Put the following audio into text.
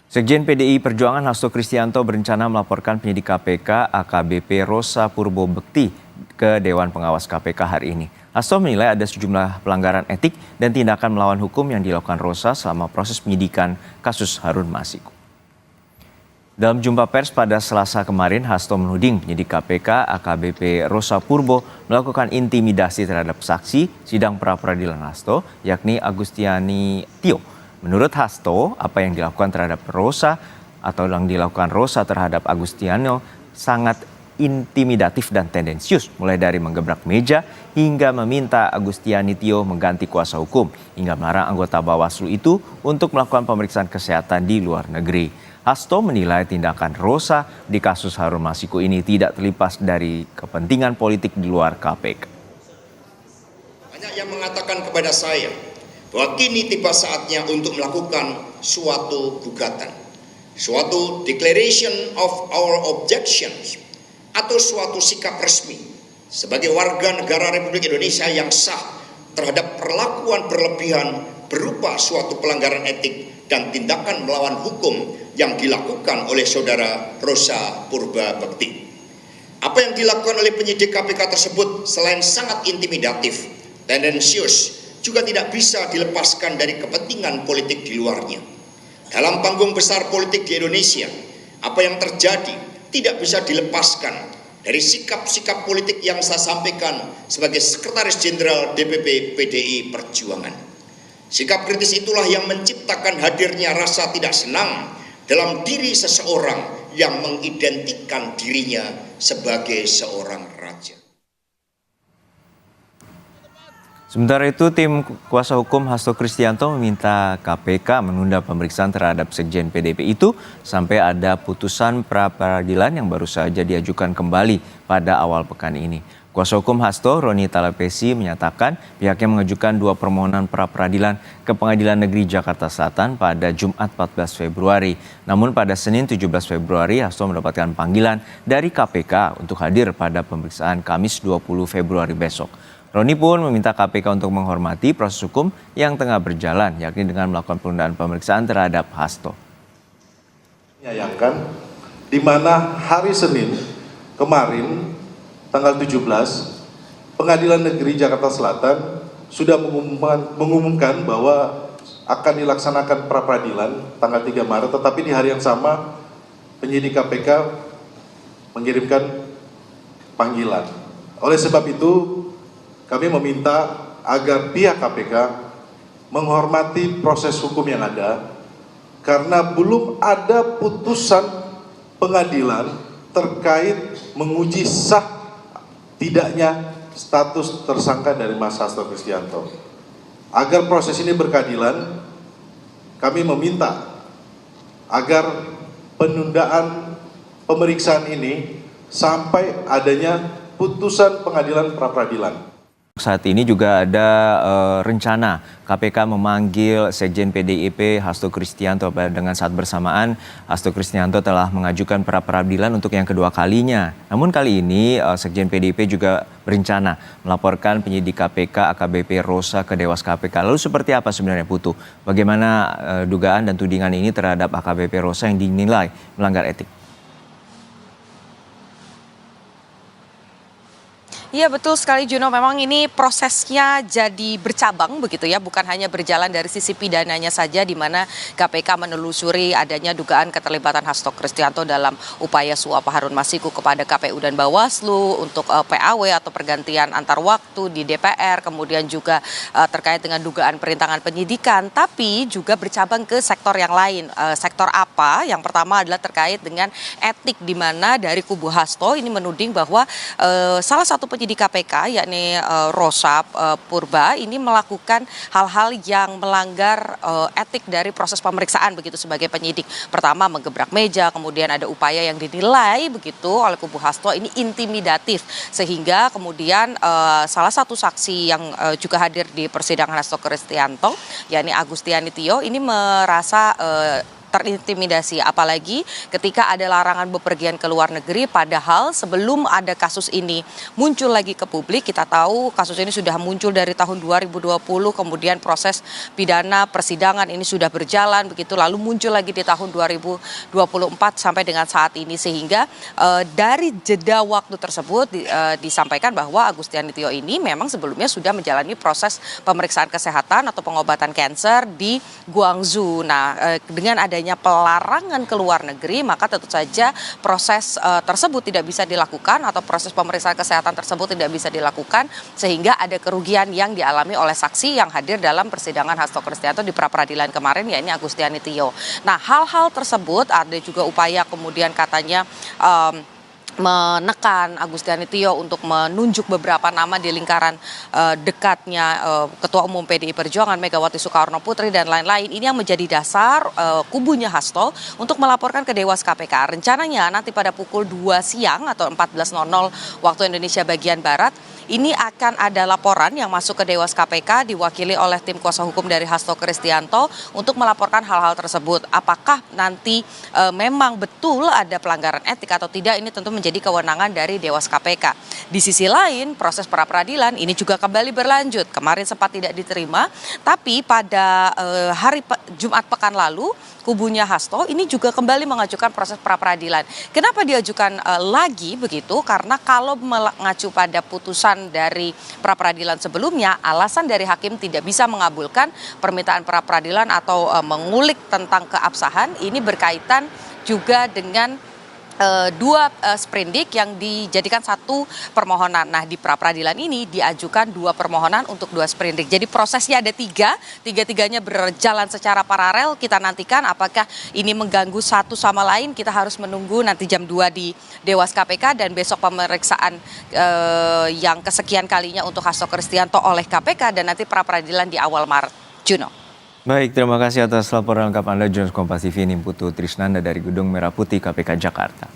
Sekjen PDI Perjuangan Hasto Kristianto berencana melaporkan penyidik KPK AKBP Rosa Purbobekti ke Dewan Pengawas KPK hari ini. Hasto menilai ada sejumlah pelanggaran etik dan tindakan melawan hukum yang dilakukan Rosa selama proses penyidikan kasus Harun Masiku. Dalam jumpa pers pada Selasa kemarin, Hasto menuding penyidik KPK AKBP Rosa Purbo melakukan intimidasi terhadap saksi sidang pra-peradilan Hasto, yakni Agustiani Tio. Menurut Hasto, apa yang dilakukan terhadap Rosa atau yang dilakukan Rosa terhadap Agustiano sangat intimidatif dan tendensius, mulai dari menggebrak meja hingga meminta Agustiani Tio mengganti kuasa hukum, hingga melarang anggota Bawaslu itu untuk melakukan pemeriksaan kesehatan di luar negeri. Hasto menilai tindakan Rosa di kasus Harun Masiku ini tidak terlepas dari kepentingan politik di luar KPK. Banyak yang mengatakan kepada saya bahwa kini tiba saatnya untuk melakukan suatu gugatan, suatu declaration of our objections, atau suatu sikap resmi sebagai warga negara Republik Indonesia yang sah terhadap perlakuan berlebihan berupa suatu pelanggaran etik dan tindakan melawan hukum yang dilakukan oleh saudara Rosa Purbobekti. Apa yang dilakukan oleh penyidik KPK tersebut selain sangat intimidatif, tendensius, juga tidak bisa dilepaskan dari kepentingan politik di luarnya. Dalam panggung besar politik di Indonesia, apa yang terjadi tidak bisa dilepaskan dari sikap-sikap politik yang saya sampaikan sebagai Sekretaris Jenderal DPP PDI Perjuangan. Sikap kritis itulah yang menciptakan hadirnya rasa tidak senang dalam diri seseorang yang mengidentikan dirinya sebagai seorang raja. Sementara itu, tim kuasa hukum Hasto Kristianto meminta KPK menunda pemeriksaan terhadap Sekjen PDIP itu sampai ada putusan pra-peradilan yang baru saja diajukan kembali pada awal pekan ini. Kuasa hukum Hasto, Roni Talapesi, menyatakan pihaknya mengajukan 2 permohonan pra-peradilan ke Pengadilan Negeri Jakarta Selatan pada Jumat 14 Februari. Namun pada Senin 17 Februari, Hasto mendapatkan panggilan dari KPK untuk hadir pada pemeriksaan Kamis 20 Februari besok. Roni pun meminta KPK untuk menghormati proses hukum yang tengah berjalan, yakni dengan melakukan penundaan pemeriksaan terhadap Hasto. Menyayangkan di mana hari Senin kemarin tanggal 17 Pengadilan Negeri Jakarta Selatan sudah mengumumkan bahwa akan dilaksanakan pra-peradilan tanggal 3 Maret, tetapi di hari yang sama penyidik KPK mengirimkan panggilan. Oleh sebab itu kami meminta agar pihak KPK menghormati proses hukum yang ada karena belum ada putusan pengadilan terkait menguji sah tidaknya status tersangka dari Mas Hasto Kristianto. Agar proses ini berkeadilan, kami meminta agar penundaan pemeriksaan ini sampai adanya putusan pengadilan pra-peradilan. Saat ini juga ada rencana KPK memanggil Sekjen PDIP Hasto Kristianto. Dengan saat bersamaan, Hasto Kristianto telah mengajukan pra-peradilan untuk yang kedua kalinya. Namun kali ini Sekjen PDIP juga berencana melaporkan penyidik KPK AKBP Rosa ke Dewas KPK. Lalu seperti apa sebenarnya Putu? Bagaimana dugaan dan tudingan ini terhadap AKBP Rosa yang dinilai melanggar etik? Iya betul sekali Juno, memang ini prosesnya jadi bercabang begitu ya, bukan hanya berjalan dari sisi pidananya saja di mana KPK menelusuri adanya dugaan keterlibatan Hasto Kristianto dalam upaya suap Harun Masiku kepada KPU dan Bawaslu untuk PAW atau pergantian antar waktu di DPR, kemudian juga terkait dengan dugaan perintangan penyidikan, tapi juga bercabang ke sektor yang lain. Sektor apa? Yang pertama adalah terkait dengan etik, di mana dari kubu Hasto ini menuding bahwa salah satu penyidik KPK yakni Rosa Purba ini melakukan hal-hal yang melanggar etik dari proses pemeriksaan begitu sebagai penyidik. Pertama menggebrak meja, kemudian ada upaya yang dinilai begitu oleh kubu Hasto ini intimidatif, sehingga kemudian salah satu saksi yang juga hadir di persidangan Hasto Kristianto yakni Agustiani Tio ini merasa terintimidasi, apalagi ketika ada larangan bepergian ke luar negeri, padahal sebelum ada kasus ini muncul lagi ke publik, kita tahu kasus ini sudah muncul dari tahun 2020, kemudian proses pidana persidangan ini sudah berjalan begitu, lalu muncul lagi di tahun 2024 sampai dengan saat ini, sehingga dari jeda waktu tersebut disampaikan bahwa Agustiani Tio ini memang sebelumnya sudah menjalani proses pemeriksaan kesehatan atau pengobatan kanker di Guangzhou. Nah, dengan adanya pelarangan ke luar negeri, maka tentu saja proses tersebut tidak bisa dilakukan atau proses pemeriksaan kesehatan tersebut tidak bisa dilakukan, sehingga ada kerugian yang dialami oleh saksi yang hadir dalam persidangan Hasto Kristianto di pra-peradilan kemarin, yakni Agustiani Tio. Nah, hal-hal tersebut ada juga upaya kemudian katanya menekan Agustiani Tio untuk menunjuk beberapa nama di lingkaran dekatnya Ketua Umum PDI Perjuangan Megawati Soekarno Putri dan lain-lain. Ini yang menjadi dasar kubunya Hasto untuk melaporkan ke Dewas KPK. Rencananya nanti pada pukul 2 siang atau 14.00 waktu Indonesia bagian Barat, ini akan ada laporan yang masuk ke Dewas KPK diwakili oleh tim kuasa hukum dari Hasto Kristianto untuk melaporkan hal-hal tersebut. Apakah nanti memang betul ada pelanggaran etik atau tidak, ini tentu menjadi kewenangan dari Dewas KPK. Di sisi lain, proses pra-peradilan ini juga kembali berlanjut. Kemarin sempat tidak diterima, tapi pada hari Jumat pekan lalu, kubunya Hasto ini juga kembali mengajukan proses pra-peradilan. Kenapa diajukan lagi begitu? Karena kalau mengacu pada putusan dari pra-peradilan sebelumnya, alasan dari hakim tidak bisa mengabulkan permintaan pra-peradilan atau mengulik tentang keabsahan ini berkaitan juga dengan dua sprindik yang dijadikan satu permohonan. Nah, di pra-peradilan ini diajukan 2 permohonan untuk 2 sprindik. Jadi prosesnya ada 3, tiga-tiganya berjalan secara paralel. Kita nantikan apakah ini mengganggu satu sama lain. Kita harus menunggu nanti jam 2 di Dewas KPK dan besok pemeriksaan yang kesekian kalinya untuk Hasto Kristianto oleh KPK dan nanti pra-peradilan di awal Maret. Juno. Baik, terima kasih atas laporan lengkap Anda, Jurnalis Kompas TV Nimputu Trisnanda dari Gedung Merah Putih KPK Jakarta.